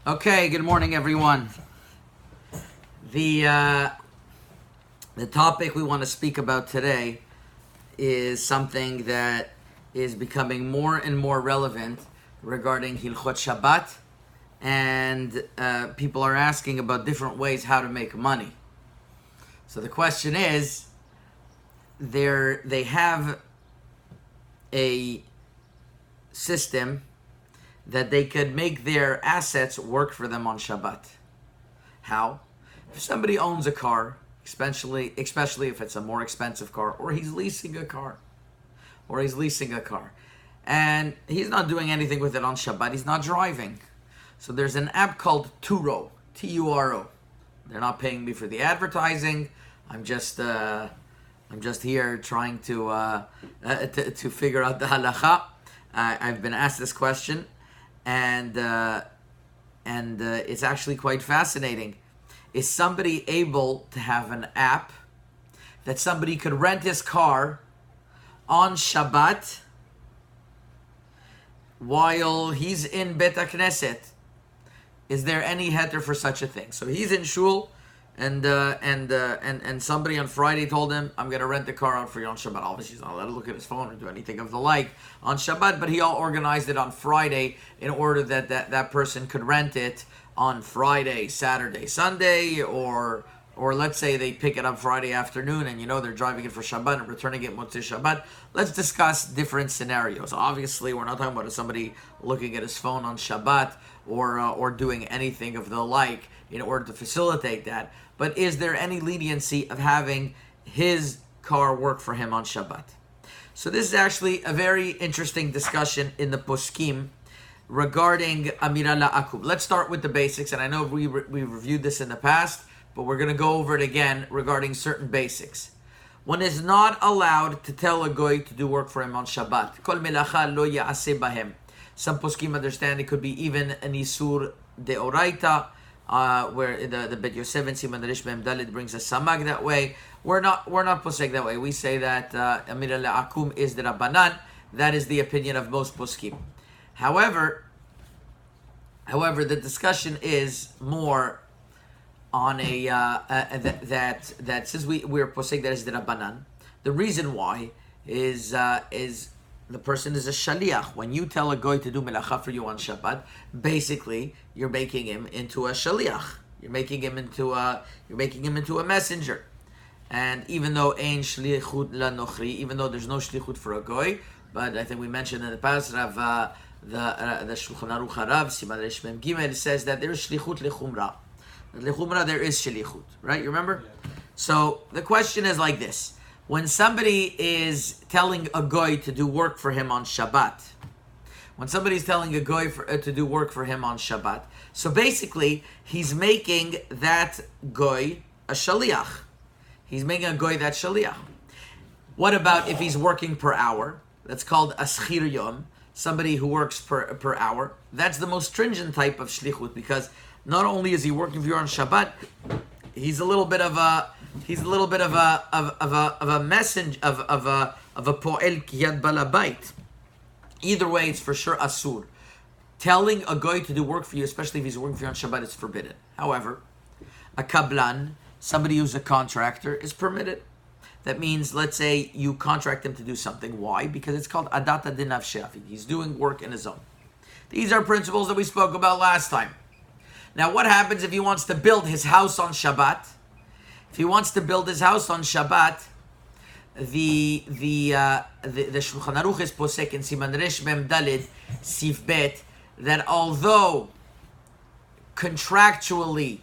Okay, good morning, everyone. The topic we want to speak about today is something that is becoming more and more relevant regarding Hilchot Shabbat, and people are asking about different ways how to make money. So the question is, they have a system that they could make their assets work for them on Shabbat. How? If somebody owns a car, especially if it's a more expensive car, or he's leasing a car, and he's not doing anything with it on Shabbat, he's not driving. So there's an app called Turo, T-U-R-O. They're not paying me for the advertising. I'm just here trying to figure out the halacha. I've been asked this question, and it's actually quite fascinating. Is somebody able to have an app that somebody could rent his car on Shabbat while he's in Bet HaKnesset? Is there any heter for such a thing? So he's in shul, and somebody on Friday told him, I'm going to rent the car out for you on Shabbat. Obviously, he's not allowed to look at his phone or do anything of the like on Shabbat, but he all organized it on Friday in order that person could rent it on Friday, Saturday, Sunday, or let's say they pick it up Friday afternoon and they're driving it for Shabbat and returning it Motzei Shabbat. Let's discuss different scenarios. Obviously, we're not talking about somebody looking at his phone on Shabbat or doing anything of the like in order to facilitate that. But is there any leniency of having his car work for him on Shabbat? So this is actually a very interesting discussion in the poskim regarding Amira La'akub. Let's start with the basics, and I know we reviewed this in the past, but we're going to go over it again regarding certain basics. One is not allowed to tell a goy to do work for him on Shabbat. Kol melacha lo ya'aseh bahem. Some poskim understand it could be even an isur deoraita, where the Bet Yosef and Siman Rish Mem Dalet brings a samag that way. We're not posek that way. We say that Amira La'akum is the Rabbanan. That is the opinion of most poskim. However, the discussion is more on a that since we're posek that is the Rabbanan, the reason why is the person is a shaliach. When you tell a goy to do melacha for you on Shabbat, basically you're making him into a shaliach. You're making him into a messenger. And even though ein shlichut la nochri, even though there's no shlichut for a goy, but I think we mentioned in the past, the Shulchan Aruch Harav, Siman Resh Mem Gimel, says that there is shlichut lechumra. Lechumra, there is shlichut, right? You remember? Yeah. So the question is like this. When somebody is telling a goy to do work for him on Shabbat, to do work for him on Shabbat, so basically he's making that goy a shaliach. He's making a goy that shaliach. What about if he's working per hour? That's called a schir yom, somebody who works per hour. That's the most stringent type of shlichut, because not only is he working for you on Shabbat, he's a little bit of a messenger of a po'el kiyad balabait. Either way, it's for sure asur. Telling a guy to do work for you, especially if he's working for you on Shabbat, is forbidden. However, a kablan, somebody who's a contractor, is permitted. That means, let's say you contract him to do something. Why? Because it's called adata dinav she'afi. He's doing work in his own. These are principles that we spoke about last time. Now, what happens if he wants to build his house on Shabbat? If he wants to build his house on Shabbat, the Shulchan Aruch is posek in Siman Resh Mem Daled Sif Bet that although contractually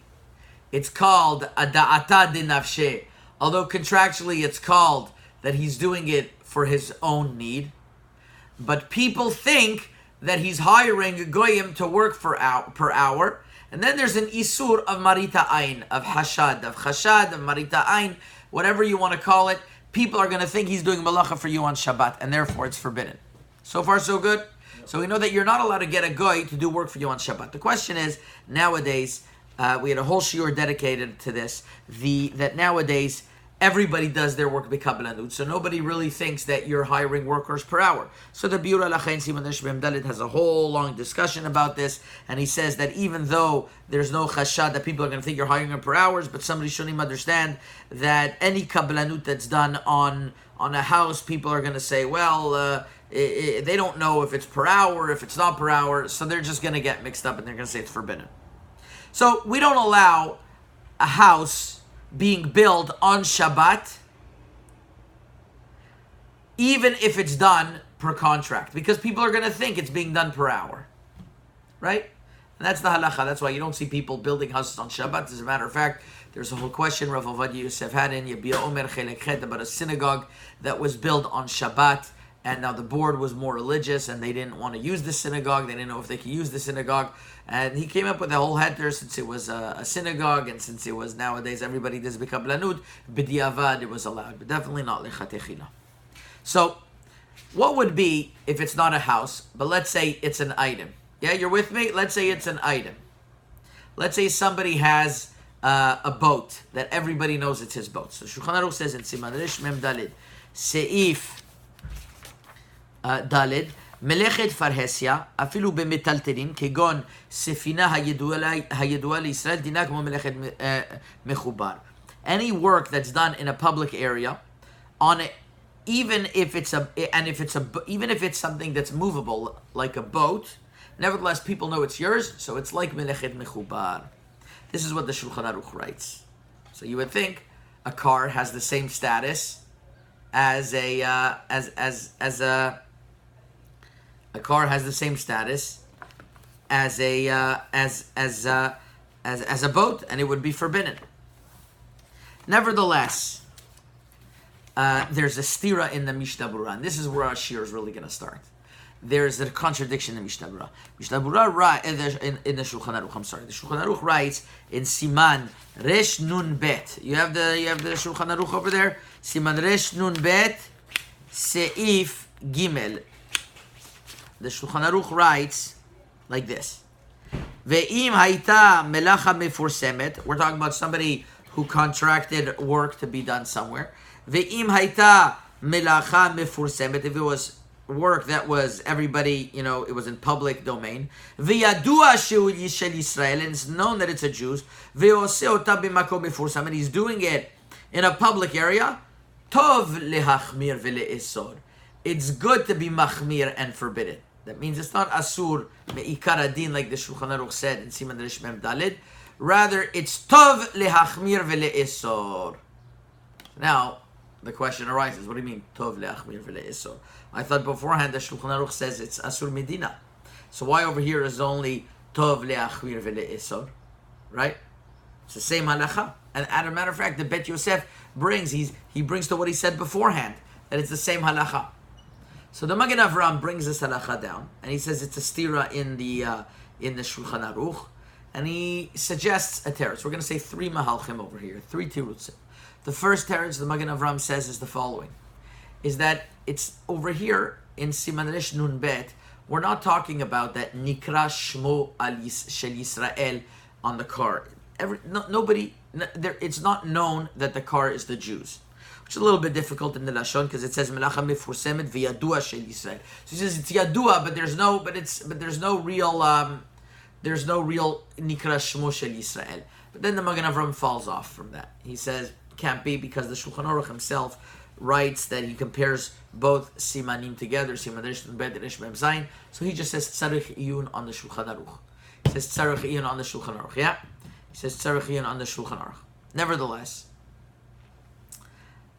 it's called ada'ata dinafshe, although contractually it's called that he's doing it for his own need, but people think that he's hiring goyim to work per hour. And then there's an isur of marita ayn, of chashad, of marita ayn, whatever you want to call it. People are going to think he's doing malacha for you on Shabbat, and therefore it's forbidden. So far, so good? Yep. So we know that you're not allowed to get a goy to do work for you on Shabbat. The question is, nowadays, we had a whole shiur dedicated to this, that nowadays everybody does their work b'kablanut, so nobody really thinks that you're hiring workers per hour. So the Biur Alachain Siman Resh Mem Dalet has a whole long discussion about this, and he says that even though there's no chashad that people are going to think you're hiring them per hours, but somebody shouldn't even understand that any kablanut that's done on a house, people are going to say, well, they don't know if it's per hour, if it's not per hour, so they're just going to get mixed up and they're going to say it's forbidden. So we don't allow a house being built on Shabbat, even if it's done per contract, because people are going to think it's being done per hour, right? And that's the halacha. That's why you don't see people building houses on Shabbat. As a matter of fact, there's a whole question Rav Ovadia Yosef had in Yabia Omer Chelek Chet about a synagogue that was built on Shabbat, and now the board was more religious and they didn't want to use the synagogue. They didn't know if they could use the synagogue. And he came up with a whole heter, since it was a synagogue and since it was nowadays everybody does b'kablanut, b'diavad it was allowed, but definitely not lechatechila. So what would be if it's not a house, but let's say it's an item? Yeah, you're with me? Let's say it's an item. Let's say somebody has a boat that everybody knows it's his boat. So Shulchan Aruch says in Siman Resh Mem Daled, Seif Daled, מלאכת פרהסיה, אפילו במטלטלין, כגון ספינה הידועה לישראל, דינה כמו מלאכת מחובר. Any work that's done in a public area, on it, even if it's something that's movable, like a boat, nevertheless people know it's yours, so it's like מלאכת מחובר. This is what the Shulchan Aruch writes. So you would think a car has the same status as a car has the same status as a boat, and it would be forbidden. Nevertheless, there's a stira in the Mishnah Berurah, and this is where our shir is really going to start. There's a contradiction in Mishnah Berurah. Mishnah Berurah in the Shulchan Aruch. I'm sorry, the Shulchan Aruch writes in Siman Resh Nun Bet. You have the Shulchan Aruch over there. Siman Resh Nun Bet Seif Gimel. The Shulchan Aruch writes like this. Ve'im hayta melacha mefursemet. We're talking about somebody who contracted work to be done somewhere. Ve'im hayta melacha mefursemet. If it was work that was everybody, it was in public domain. Ve'yadua shehu shel Yisrael, and it's known that it's a Jew. Ve'oseh ota b'makom mefursam, and he's doing it in a public area. Tov lehachmir ve'le'esor. It's good to be machmir and forbidden. That means it's not asur me'ikar adin like the Shulchan Aruch said in Siman Resh Mem Daled. Rather, it's tov lehachmir ve'le'esor. Now, the question arises, what do you mean tov lehachmir ve'le'esor? I thought beforehand the Shulchan Aruch says it's asur medina. So why over here is only tov lehachmir ve'le'esor? Right? It's the same halacha. And as a matter of fact, the Bet Yosef brings to what he said beforehand, that it's the same halacha. So the Magen Avraham brings this halacha down, and he says it's a stira in the Shulchan Aruch, and he suggests a teretz. We're going to say three mahalchim over here, three tirutzim. The first teretz the Magen Avraham says is the following: is that it's over here in Siman Resh Nun Bet. We're not talking about that nikra shmo shel Yisrael on the car. It's not known that the car is the Jews. Which is a little bit difficult in the Lashon because it says melacha mefursemet v'yadua shel Yisrael. So he says it's yadua, but there's no real nikra shmo shel Yisrael. But then the Magen Avraham falls off from that. He says can't be because the Shulchan Aruch himself writes that he compares both simanim together, siman resh nun bet resh mem zayin. So he just says tzarich iyun on the Shulchan Aruch. He says tzarich iyun on the Shulchan Aruch. Yeah, he says tzarich iyun on the Shulchan Aruch. Nevertheless,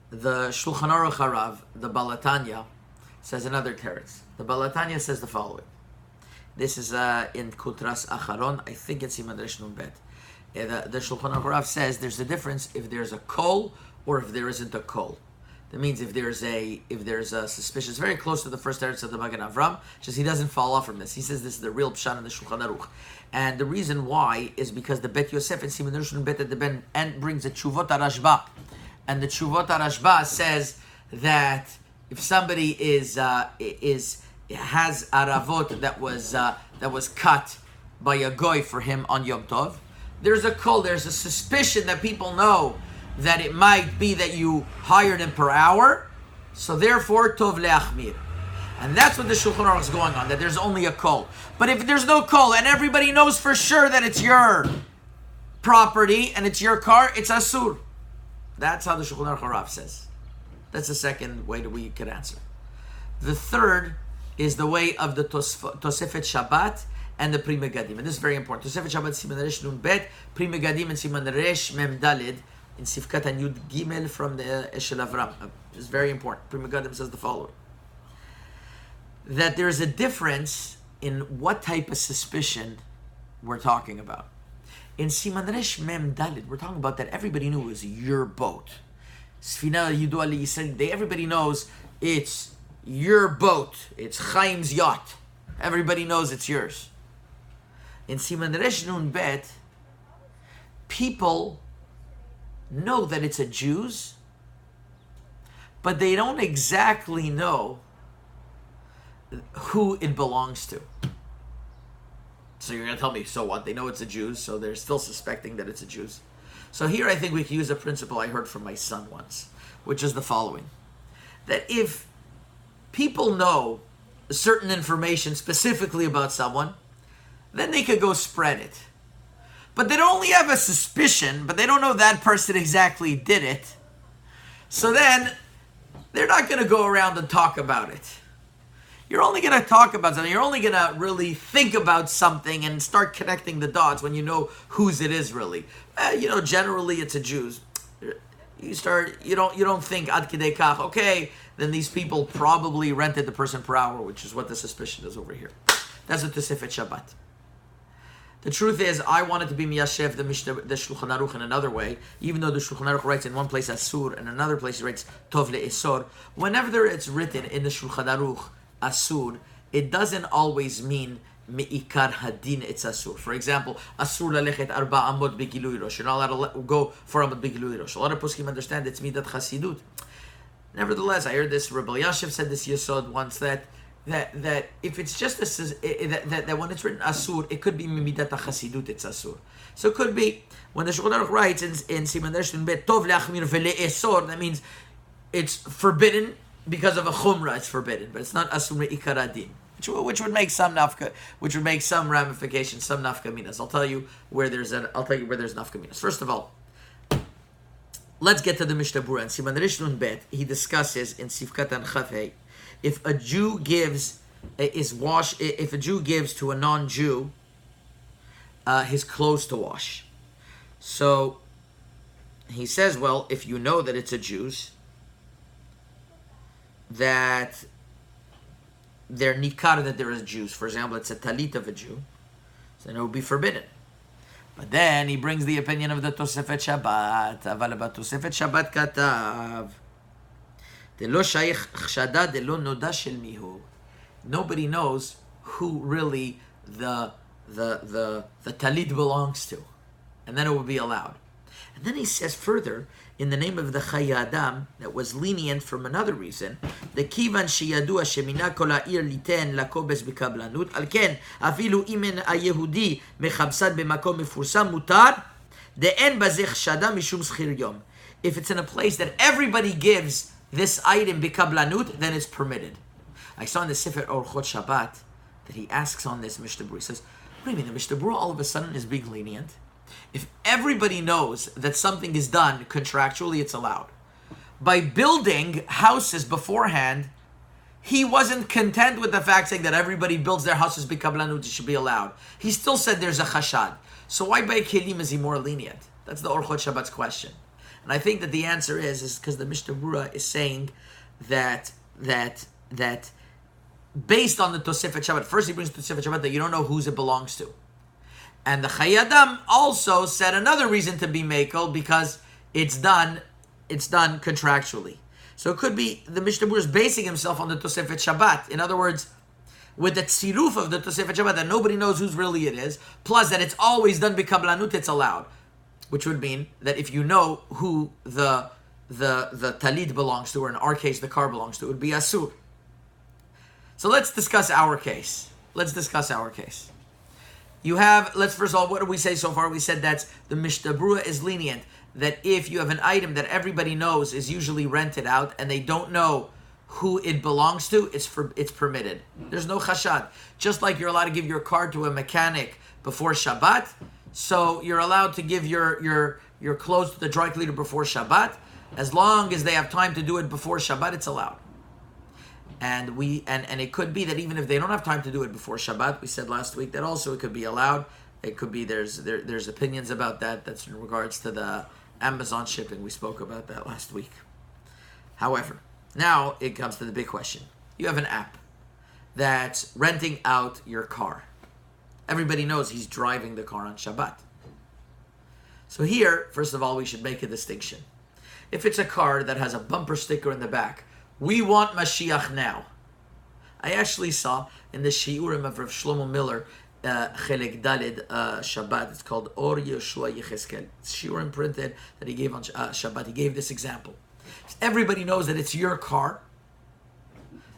the Shulchan Aruch Harav, the Balatanya, says another teretz. The Balatanya says the following. This is in Kutras Acharon. I think it's Siman Resh Nun Bet. The Shulchan Aruch Harav says there's a difference if there's a kol or if there isn't a kol. That means if there's a suspicion, it's very close to the first teretz of the Magen Avraham. Just he doesn't fall off from this. He says this is the real pshat in the Shulchan Aruch, and the reason why is because the Bet Yosef and Siman Resh Nun Bet at the Ben and brings a Tshuvot HaRashba. And the Tshuvot HaRashba says that if somebody has aravot that was cut by a goy for him on Yom Tov, there's a suspicion that people know that it might be that you hired him per hour, so therefore tov leachmir. And that's what the Shulchan Aruch is going on, that there's only a kol. But if there's no kol and everybody knows for sure that it's your property and it's your car, it's asur. That's how the Shulchan Aruch Harav says. That's the second way that we could answer. The third is the way of the Tosefet Shabbat and the Pri Megadim. And this is very important. Tosefet Shabbat Siman Resh Nun Bet, Pri Megadim and Siman Resh Mem Dalid in Sifkat and Yud Gimel from the Eshel Avram. It's very important. Pri Megadim says the following: that there is a difference in what type of suspicion we're talking about. In Siman Resh Mem Dalid, we're talking about that everybody knew it was your boat. Sfina Yidu Ali Yisrael, everybody knows it's your boat. It's Chaim's yacht. Everybody knows it's yours. In Siman Resh Nun Bet, people know that it's a Jew's, but they don't exactly know who it belongs to. So you're going to tell me, so what? They know it's a Jew's, so they're still suspecting that it's a Jew's. So here I think we can use a principle I heard from my son once, which is the following: that if people know certain information specifically about someone, then they could go spread it. But they only have a suspicion, but they don't know that person exactly did it. So then they're not going to go around and talk about it. You're only going to talk about something. You're only going to really think about something and start connecting the dots when you know whose it is really. Generally it's a Jew's. You don't think ad kidei kach, okay, then these people probably rented the person per hour, which is what the suspicion is over here. That's what the Tosefet Shabbat. The truth is, I wanted to be miyashev the Shulchan Aruch in another way, even though the Shulchan Aruch writes in one place asur and another place he writes tov le'esor. Whenever it's written in the Shulchan Aruch asur, it doesn't always mean me'ikar hadin it's asur. For example, asur lalechet arba amot begilui rosh. You're not allowed to go for amot begilui rosh. A lot of poskim understand it's midat chasidut. Nevertheless, I heard this Rabbi Yashiv said this yesod once that if it's just that when it's written asur, it could be midat chasidut it's asur. So it could be when the Shulchan Aruch writes in Siman Resh Nun Bet tov leachmir ve'le'esor, that means it's forbidden because of a chumrah. It's forbidden, but it's not asur me'ikar hadin. Which would make some ramifications, some nafkaminas. I'll tell you where there's nafkaminas. First of all, let's get to the Mishnah Berurah. In Siman Resh Nun Bet, he discusses in Sifkat and Chafei, if a Jew gives to a non-Jew his clothes to wash. So he says, well, if you know that it's a Jew's, that they're nikar, that there is Jews. For example, it's a talit of a Jew, so then it would be forbidden. But then he brings the opinion of the Tosefet Shabbat. Aval about Tosefet Shabbat katav delo shaykh chshada delo noda shel mihu. Nobody knows who really the talit belongs to, and then it would be allowed. And then he says further, in the name of the Chayei Adam, that was lenient from another reason, the kivan sheyadua shemina kol ha'ir liten lakobes bekablanut, al ken afilu imen ayehudi mechabsad b'makom mefursam mutar de'en bazeh chshada mishum schir yom. If it's in a place that everybody gives this item bekablanut, then it's permitted. I saw in the Sefer Orchot Shabbat that he asks on this Mishnah Berurah. He says, what do you mean the Mishnah Berurah all of a sudden is being lenient? If everybody knows that something is done contractually, it's allowed. By building houses beforehand, he wasn't content with the fact saying that everybody builds their houses b'kablanut, it should be allowed. He still said there's a chashad. So why by kelim is he more lenient? That's the Orchot Shabbat's question. And I think that the answer is because the Mishnah Berurah is saying that based on the Tosefet Shabbat, first he brings Tosefet Shabbat that you don't know whose it belongs to. And the Chayei Adam also said another reason to be mekel because it's done contractually. So it could be the Mishnah Berurah is basing himself on the Tosefet Shabbat. In other words, with the tziruf of the Tosefet Shabbat that nobody knows whose really it is, plus that it's always done b'kablanut, it's allowed. Which would mean that if you know who the talit belongs to, or in our case the car belongs to, it would be asur. So let's discuss our case. You have, let's first of all, what did we say so far? We said that the Mishtabrua is lenient, that if you have an item that everybody knows is usually rented out and they don't know who it belongs to, it's permitted. There's no chashad. Just like you're allowed to give your car to a mechanic before Shabbat, so you're allowed to give your clothes to the dry cleaner before Shabbat. As long as they have time to do it before Shabbat, it's allowed. And it could be that even if they don't have time to do it before Shabbat, we said last week that also it could be allowed. It could be there's opinions about that. That's in regards to the Amazon shipping. We spoke about that last week. However, now it comes to the big question. You have an app that's renting out your car. Everybody knows he's driving the car on Shabbat. So here, first of all, we should make a distinction. If it's a car that has a bumper sticker in the back, we want Mashiach now. I actually saw in the Shiurim of Rav Shlomo Miller, Chelek Daled Shabbat, it's called Or Yeshua Yecheskel. It's Shiurim printed that he gave on Shabbat. He gave this example. If everybody knows that it's your car,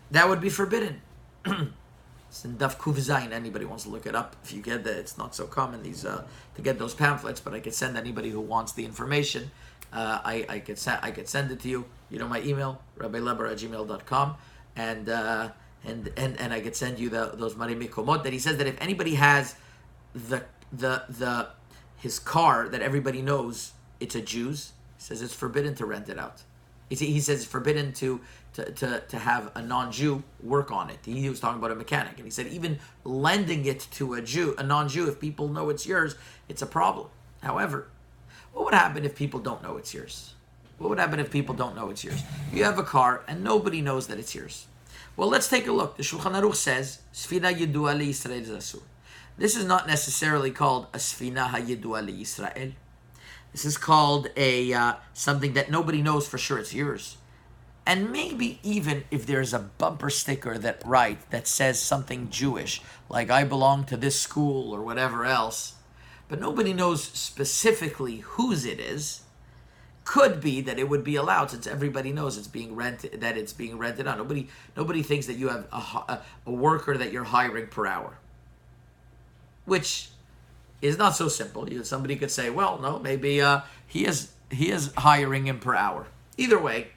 that would be forbidden. It's in Daf Kuv Zayin. Anybody wants to look it up? If you get that, it's not so common to get those pamphlets, but I could send anybody who wants the information. I could send it to you. You know my email, rabbileber@gmail.com, and I could send you those Mari Mikomot that he says that if anybody has his car that everybody knows it's a Jew's, he says it's forbidden to rent it out. He says it's forbidden to have a non-Jew work on it. He was talking about a mechanic, and he said even lending it to a non-Jew, if people know it's yours, it's a problem. However, what would happen if people don't know it's yours? What would happen if people don't know it's yours? You have a car and nobody knows that it's yours. Well, let's take a look. The Shulchan Aruch says, Sfina Yedua Yisrael Zasur. This is not necessarily called a Sfina HaYedua Yisrael. This is called something that nobody knows for sure it's yours. And maybe even if there's a bumper sticker that says something Jewish, like I belong to this school or whatever else, but nobody knows specifically whose it is, could be that it would be allowed since everybody knows it's being rented out. Nobody thinks that you have a worker that you're hiring per hour, which is not so simple. Somebody could say, well, no, maybe he is hiring him per hour. Either way,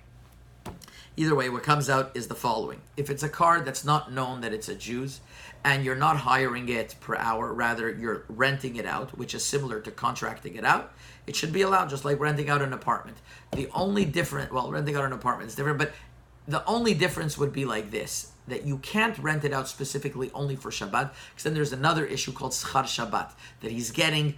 what comes out is the following. If it's a car that's not known that it's a Jew's, and you're not hiring it per hour, rather you're renting it out, which is similar to contracting it out, it should be allowed, just like renting out an apartment. Renting out an apartment is different, but the only difference would be like this, that you can't rent it out specifically only for Shabbat, because then there's another issue called Schar Shabbat, that he's getting,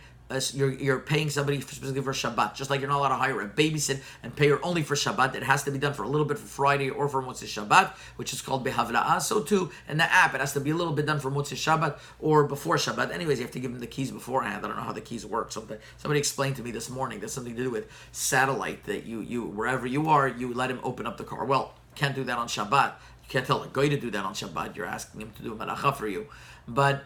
you're paying somebody specifically for Shabbat, just like you're not allowed to hire a babysit and pay her only for Shabbat. It has to be done for a little bit for Friday or for Motzei Shabbat, which is called Behavla'ah. So too, in the app, it has to be a little bit done for Motzei Shabbat or before Shabbat. Anyways, you have to give them the keys beforehand. I don't know how the keys work. Somebody explained to me this morning that's something to do with satellite, that you wherever you are, you let him open up the car. Well, can't do that on Shabbat. You can't tell a guy to do that on Shabbat. You're asking him to do a melacha for you. But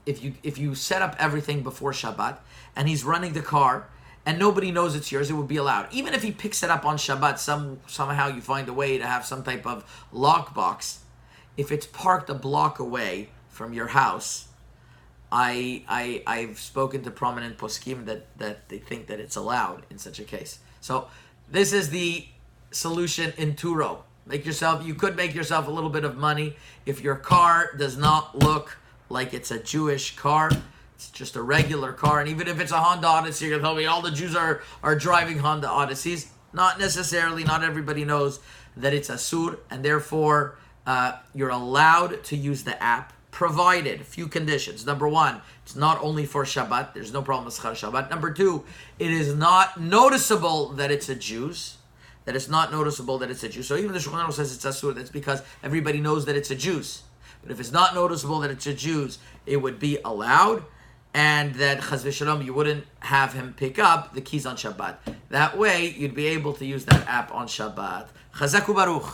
if you set up everything before Shabbat and he's running the car and nobody knows it's yours, it would be allowed. Even if he picks it up on Shabbat, somehow you find a way to have some type of lockbox. If it's parked a block away from your house, I've spoken to prominent poskim that they think that it's allowed in such a case. So this is the solution in Turo. You could make yourself a little bit of money if your car does not look like it's a Jewish car. It's just a regular car. And even if it's a Honda Odyssey, you're telling me all the Jews are driving Honda Odysseys. Not necessarily. Not everybody knows that it's Asur. And therefore, you're allowed to use the app, provided a few conditions. Number one, it's not only for Shabbat. There's no problem with Schar Shabbat. Number two, it is not noticeable that it's a Jew's. So even the Shulchan Aruch says it's Asur. That's because everybody knows that it's a Jew's. But if it's not noticeable that it's a Jew's, it would be allowed, and that Chaz v'Shalom, you wouldn't have him pick up the keys on Shabbat. That way, you'd be able to use that app on Shabbat. Chazak u'baruch.